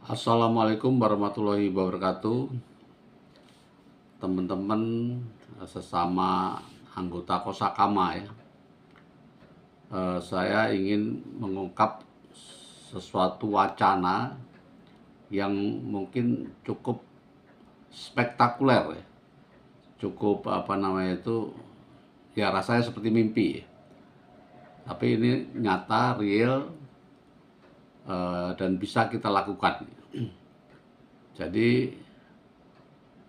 Assalamualaikum warahmatullahi wabarakatuh, teman-teman sesama anggota Kosakama ya. Saya ingin mengungkap sesuatu wacana yang mungkin cukup spektakuler ya, cukup ya rasanya seperti mimpi ya. Tapi ini nyata, real, dan bisa kita lakukan. Jadi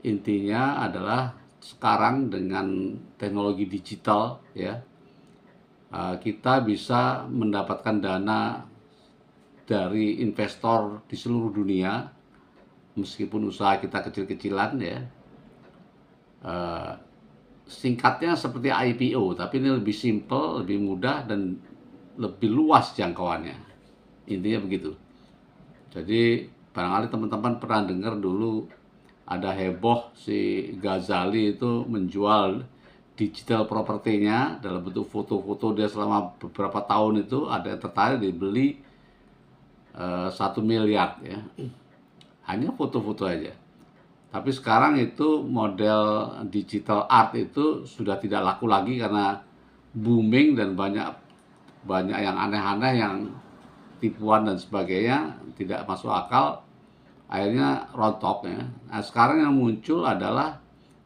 intinya adalah sekarang dengan teknologi digital ya, kita bisa mendapatkan dana dari investor di seluruh dunia meskipun usaha kita kecil-kecilan ya. Singkatnya seperti IPO, tapi ini lebih simple, lebih mudah, dan lebih luas jangkauannya. Intinya begitu. Jadi barangkali teman-teman pernah dengar dulu ada heboh si Ghazali itu menjual digital propertinya dalam bentuk foto-foto dia selama beberapa tahun. Itu ada yang tertarik dibeli 1 miliar ya, hanya foto-foto aja. Tapi sekarang itu model digital art itu sudah tidak laku lagi karena booming dan banyak banyak yang aneh-aneh, yang tipuan dan sebagainya, tidak masuk akal, akhirnya rontok ya. Nah, sekarang yang muncul adalah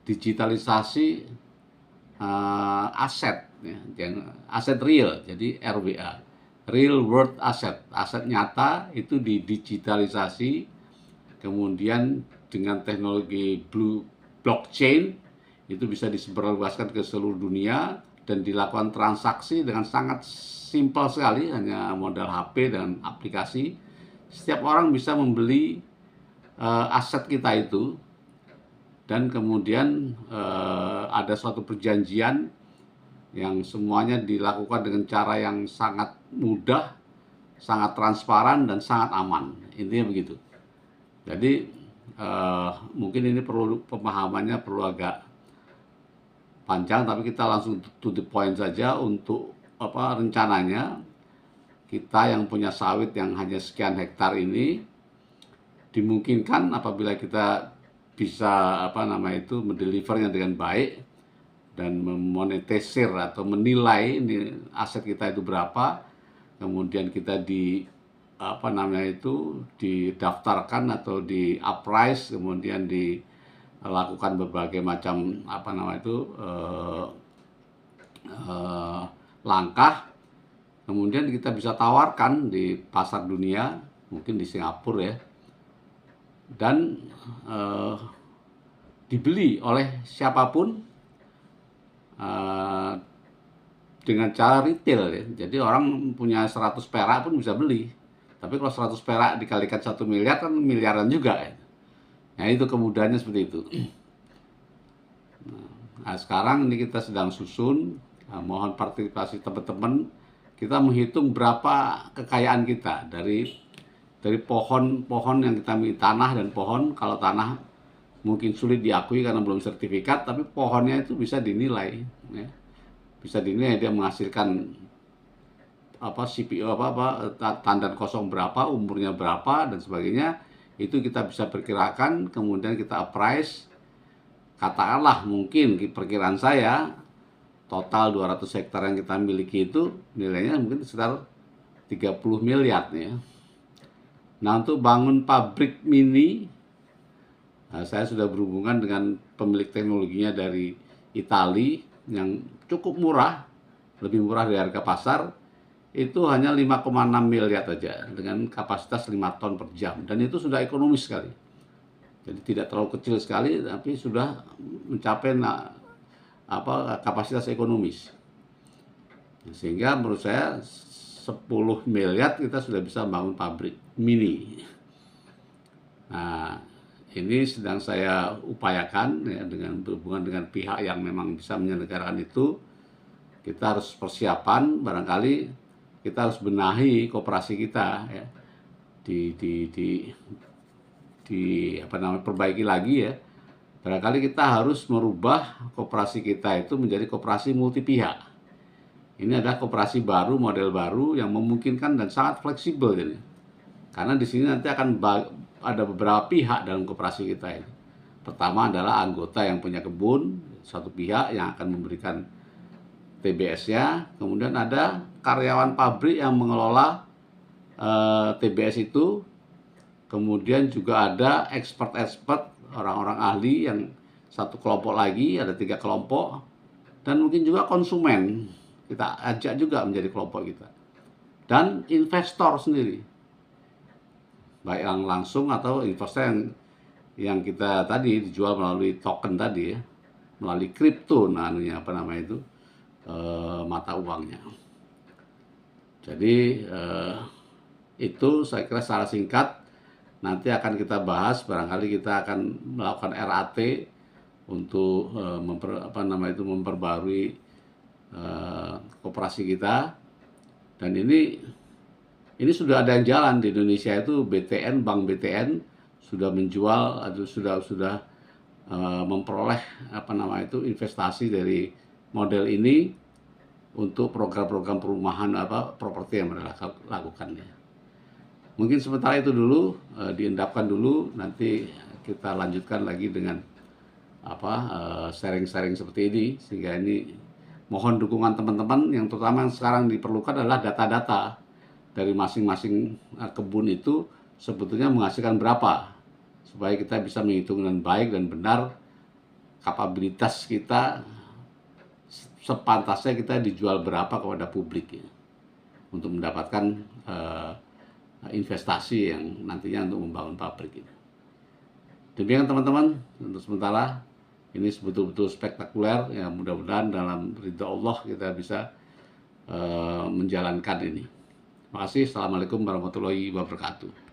digitalisasi aset ya, aset real, jadi RWA, real world asset, aset nyata itu didigitalisasi, kemudian dengan teknologi blockchain itu bisa disebarluaskan ke seluruh dunia dan dilakukan transaksi dengan sangat simpel sekali, hanya modal HP dan aplikasi. Setiap orang bisa membeli aset kita itu, dan kemudian ada suatu perjanjian yang semuanya dilakukan dengan cara yang sangat mudah, sangat transparan, dan sangat aman. Intinya begitu. Jadi mungkin ini perlu pemahamannya perlu agak panjang, tapi kita langsung to the point saja. Untuk rencananya, kita yang punya sawit yang hanya sekian hektar ini dimungkinkan apabila kita bisa mendelivernya dengan baik dan memonetisir atau menilai ini aset kita itu berapa, kemudian kita didaftarkan atau di appraise, kemudian dilakukan berbagai macam langkah, kemudian kita bisa tawarkan di pasar dunia, mungkin di Singapura ya, dan dibeli oleh siapapun dengan cara retail ya. Jadi orang punya 100 perak pun bisa beli. Tapi kalau 100 perak dikalikan 1 miliar, kan miliaran juga ya. Nah, itu kemudahannya seperti itu. Nah, sekarang ini kita sedang susun, mohon partisipasi teman-teman. Kita menghitung berapa kekayaan kita dari pohon-pohon yang kita miliki, tanah dan pohon. Kalau tanah mungkin sulit diakui karena belum sertifikat, tapi pohonnya itu bisa dinilai ya. Bisa dinilai dia menghasilkan CPO tandan kosong berapa, umurnya berapa, dan sebagainya. Itu kita bisa perkirakan, kemudian kita appraise. Katakanlah mungkin perkiraan saya total 200 hektar yang kita miliki itu nilainya mungkin sekitar 30 miliar ya. Nah, untuk bangun pabrik mini, saya sudah berhubungan dengan pemilik teknologinya dari Italia yang cukup murah, lebih murah dari harga pasar. Itu hanya 5,6 miliar saja dengan kapasitas 5 ton per jam, dan itu sudah ekonomis sekali. Jadi tidak terlalu kecil sekali, tapi sudah mencapai kapasitas ekonomis. Sehingga menurut saya 10 miliar kita sudah bisa bangun pabrik mini. Nah, ini sedang saya upayakan ya, dengan berhubungan dengan pihak yang memang bisa menyelenggarakan itu. Kita harus persiapan, barangkali kita harus benahi koperasi kita ya, perbaiki lagi ya. Barangkali kita harus merubah koperasi kita itu menjadi koperasi multi pihak. Ini adalah koperasi baru, model baru yang memungkinkan dan sangat fleksibel jadi. Karena di sini nanti akan ada beberapa pihak dalam koperasi kita ini. Pertama adalah anggota yang punya kebun, satu pihak yang akan memberikan TBS-nya, kemudian ada karyawan pabrik yang mengelola TBS itu, kemudian juga ada expert-expert, orang-orang ahli yang satu kelompok lagi, ada 3 kelompok, dan mungkin juga konsumen, kita ajak juga menjadi kelompok kita, dan investor sendiri, baik yang langsung atau investor yang kita tadi dijual melalui token tadi ya, melalui kripto, mata uangnya. Jadi itu saya kira secara singkat nanti akan kita bahas, barangkali kita akan melakukan RAT untuk memperbarui koperasi kita. Dan ini sudah ada yang jalan di Indonesia, itu BTN, Bank BTN sudah menjual atau sudah memperoleh investasi dari model ini untuk program-program perumahan properti yang mereka lakukan ya. Mungkin sementara itu dulu, diendapkan dulu, nanti kita lanjutkan lagi dengan sharing-sharing seperti ini, sehingga ini mohon dukungan teman-teman. Yang terutama yang sekarang diperlukan adalah data-data dari masing-masing kebun itu sebetulnya menghasilkan berapa, supaya kita bisa menghitung dengan baik dan benar kapabilitas kita, sepantasnya kita dijual berapa kepada publik ya, untuk mendapatkan investasi yang nantinya untuk membangun pabrik ini. Demikian teman-teman, untuk sementara ini betul-betul spektakuler ya, mudah-mudahan dalam ridha Allah kita bisa menjalankan ini. Terima kasih. Assalamualaikum warahmatullahi wabarakatuh.